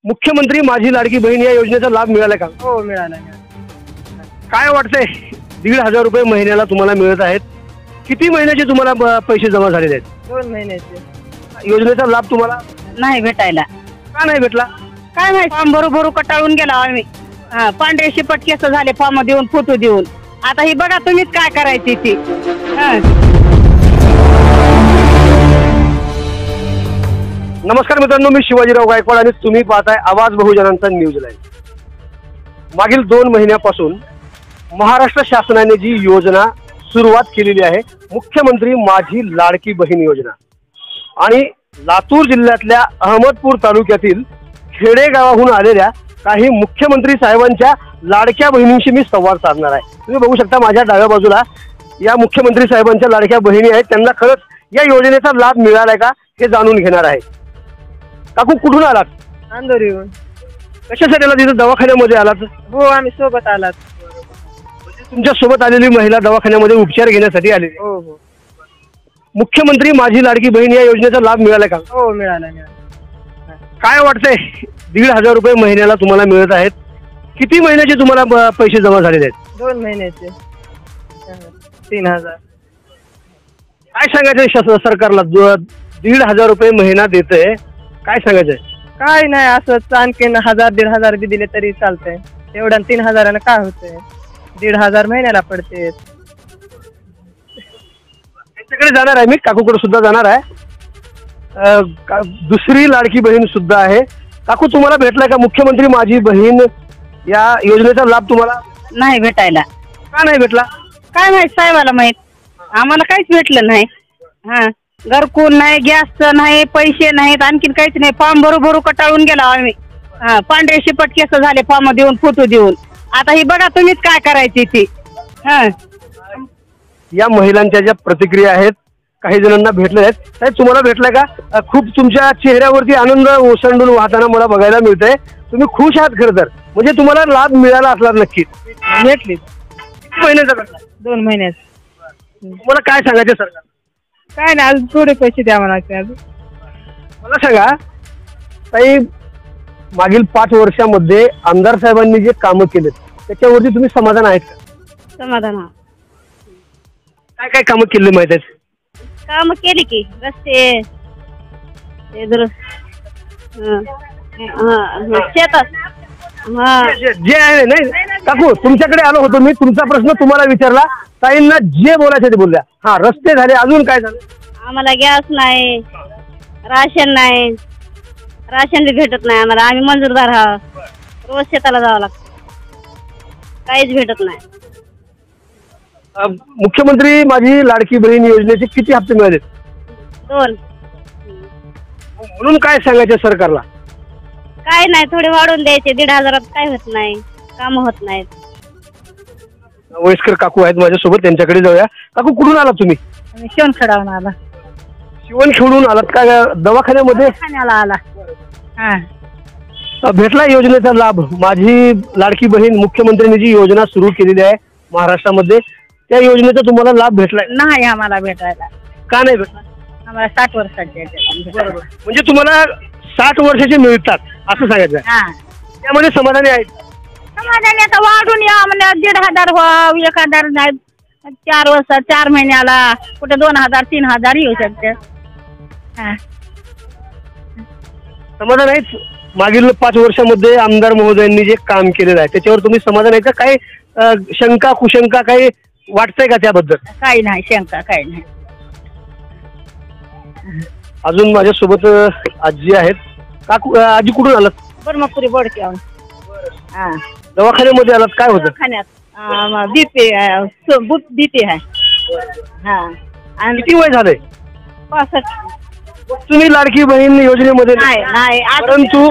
मुख्यमंत्री माझी लाडकी बहीण या योजनेचा लाभ मिळाला का? हो मिळाला. काय वाटतंय? 1,500 रुपये महिन्याला तुम्हाला मिळत आहेत. किती महिन्याचे तुम्हाला पैसे जमा झालेले आहेत? 2 महिन्याचे. योजनेचा लाभ तुम्हाला नाही भेटायला. का नाही भेटला? काय माहिती, फॉर्म भरू कटाळून गेला आम्ही. पांढरे शिपट केस झाले फॉर्म देऊन, फोटो देऊन. आता ही बघा तुम्हीच काय करायची ती. नमस्कार मित्रांनो, मी शिवाजीराव गायकवाड आणि तुम्ही पाहताय आवाज बहुजनांचा न्यूज लाईव्ह. मागील 2 महिन्यापासून महाराष्ट्र शासनाने जी योजना सुरुवात केलेली आहे, मुख्यमंत्री माझी लाडकी बहीण योजना, आणि लातूर जिल्ह्यातल्या अहमदपूर तालुक्यातील खेडेगावाहून आलेल्या काही मुख्यमंत्री साहेबांच्या लाडक्या बहिणींशी मी संवाद साधणार आहे. तुम्ही बघू शकता माझ्या डाव्या बाजूला या मुख्यमंत्री साहेबांच्या लाडक्या बहिणी आहेत. त्यांना खरंच या योजनेचा लाभ मिळालाय का हे जाणून घेणार आहे. काकू, कुठून आलात? अंधोरीहून. कशासाठी आला? तिथं दवाखान्यामध्ये आलात? हो, आम्ही सोबत आलात. तुमच्या सोबत आलेली महिला दवाखान्यामध्ये उपचार घेण्यासाठी आली. हो हो. मुख्यमंत्री माझी लाडकी बहीण या योजनेचा लाभ मिळाला का? हो मिळाला. काय वाटतंय? 1,500 रुपये महिन्याला तुम्हाला मिळत आहेत. किती महिन्याचे तुम्हाला पैसे जमा झालेले आहेत? 2 महिन्याचे. 3,000. काय सांगायचं सरकारला? 1,500 रुपये महिना देतंय, काय सांगायचंय? काय नाही, असंच आणखीन 1,000-1,500 बी दिले तरी चालतंय. एवढ्या 3,000 काय होतंय? 1,500 महिन्याला पडते. त्यांच्याकडे जाणार आहे मी, काकूकडे सुद्धा जाणार आहे. दुसरी लाडकी बहीण सुद्धा आहे. काकू, तुम्हाला भेटलाय का मुख्यमंत्री माझी बहीण या योजनेचा लाभ? तुम्हाला नाही भेटायला. का नाही भेटला? काय माहित, साहेबाला माहित. आम्हाला काहीच भेटलं नाही. घरकुल नाही, गॅसचं नाही, पैसे नाहीत, आणखीन काहीच नाही. फॉर्म भरू कटाळून गेला आम्ही. पांढरे शिपट केस झाले फॉर्म देऊन, फोटो देऊन. आता ही बघा तुम्हीच काय करायची ती. या महिलांच्या ज्या प्रतिक्रिया आहेत, काही जणांना भेटले आहेत. साहेब, तुम्हाला भेटलाय का? खूप तुमच्या चेहऱ्यावरती आनंद ओसंडून वाहताना मला बघायला मिळतंय. तुम्ही खुश आहात खरं तर. म्हणजे तुम्हाला लाभ मिळाला असणार नक्कीच. भेटली. किती महिन्याचा भेटला? 2 महिन्यात. तुम्हाला काय सांगायचं सरकार? काय नाही, अजून थोडे पैसे द्या म्हणायचे. अजून मला सांगा ताई, मागील 5 वर्षामध्ये आमदार साहेबांनी जे कामं केलेत त्याच्यावरती तुम्ही समाधान आहेत का? समाधान. काय काय कामं केले माहित आहेत? काम केली की रस्ते, शेतात. जे आहे नाही काकू, तुमच्याकडे आलो होतो मी, तुमचा प्रश्न तुम्हाला विचारला. ताईंना जे बोलायचं ते बोलल्या. रस्ते झाले, अजून काय झालं? आम्हाला गॅस नाही, राशन नाही, राशन बी भेटत नाही आम्हाला. आम्ही मंजूरदार आहोत, रोज शेताला जावं लागतं, काहीच भेटत नाही. मुख्यमंत्री माझी लाडकी बहीण योजनेचे किती हप्ते मिळाले? 2. म्हणून काय सांगायचं सरकारला? काय नाही, थोडे वाढवून द्यायचे. 1,500 काय होत नाही, काम होत नाहीत. वयस्कर काकू आहेत माझ्यासोबत, त्यांच्याकडे जाऊया. काकू, कुठून आलात तुम्ही? आम्ही शिवणखेडावरून आला. शिवणखेडून आलात का? दवाखान्यामध्ये आला. भेटला योजनेचा लाभ? माझी लाडकी बहीण मुख्यमंत्र्यांनी जी योजना सुरू केलेली आहे महाराष्ट्रामध्ये, त्या योजनेचा तुम्हाला लाभ भेटलाय? नाही आम्हाला भेटायला. का नाही भेटला? आम्हाला 60 वर्षाचे. म्हणजे तुम्हाला 60 वर्षाचे मिळतात असं सांगायचं? त्यामध्ये समाधानी आहेत? समाधानी. आता वाढून या म्हणजे 1,500 व्हावं, 1,000 नाही, 4 वर्ष 4 महिन्याला कुठे 2,000-3,000 येऊ शकते. समाधान आहेत? मागील 5 वर्षामध्ये आमदार महोदयांनी जे काम केलेलं आहे त्याच्यावर तुम्ही समाधान आहे का? काही शंका कुशंका काही वाटतंय का त्याबद्दल? काही नाही शंका, काही नाही. अजून माझ्यासोबत आजी आहेत. काकू, आजी कुठून आलात? ब्रह्मपुरी बोडक्यावरून. दवाखान्यामध्ये आलात, काय होतं? दवाखान्यात बीपी आहे. आणि किती वय झालंय? 65. तुम्ही लाडकी बहीण योजनेमध्ये नाही, परंतु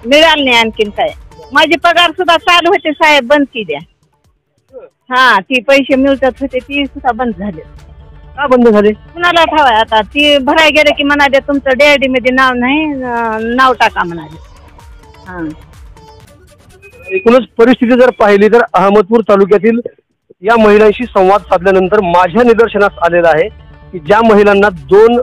मिळालं नाही आणखीन काय. माझी पगार सुद्धा चालू होते साहेब, बंद केल्या. ती पैसे मिळतात होते ती सुद्धा बंद झाले. का बंद झाले? कुणाला ठावाय? आता ती भराय गेले की म्हणाले तुमचं DID मध्ये नाव नाही, नाव टाका म्हणाले. एकूणच परिस्थिती जर पाहिली तर अहमदपूर तालुक्यातील या महिलांशी संवाद साधल्यानंतर माझ्या निदर्शनास आलेलं आहे की ज्या महिलांना 2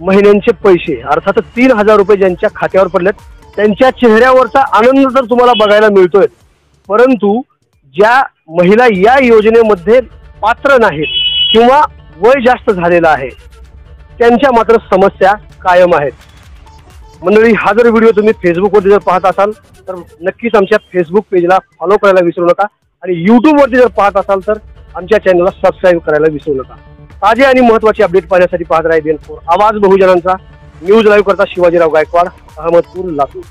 महिन्यांचे पैसे अर्थात 3,000 रुपये ज्यांच्या खात्यावर पडलेत त्यांच्या चेहऱ्यावरचा आनंद तर तुम्हाला बघायला मिळतोय, परंतु ज्या महिला या योजनेमध्ये पात्र नाहीत किंवा वय जास्त झालेलं आहे त्यांच्या मात्र समस्या कायम आहेत. मंडळी, हा जर व्हिडिओ तुम्ही फेसबुकवरती जर पाहत असाल तर नक्कीच आमच्या फेसबुक पेजला फॉलो करायला विसरू नका आणि यूट्यूबवरती जर पाहत असाल तर आमच्या चॅनलला सबस्क्राईब करायला विसरू नका. ताजे आणि महत्त्वाचे अपडेट पाहण्यासाठी पाहत राहा BN4 आवाज बहुजनांचा. न्यूज लाईव्ह करता शिवाजीराव गायकवाड, अहमदपूर, लातूर.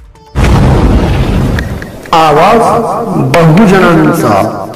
आवाज बहुजनांचा.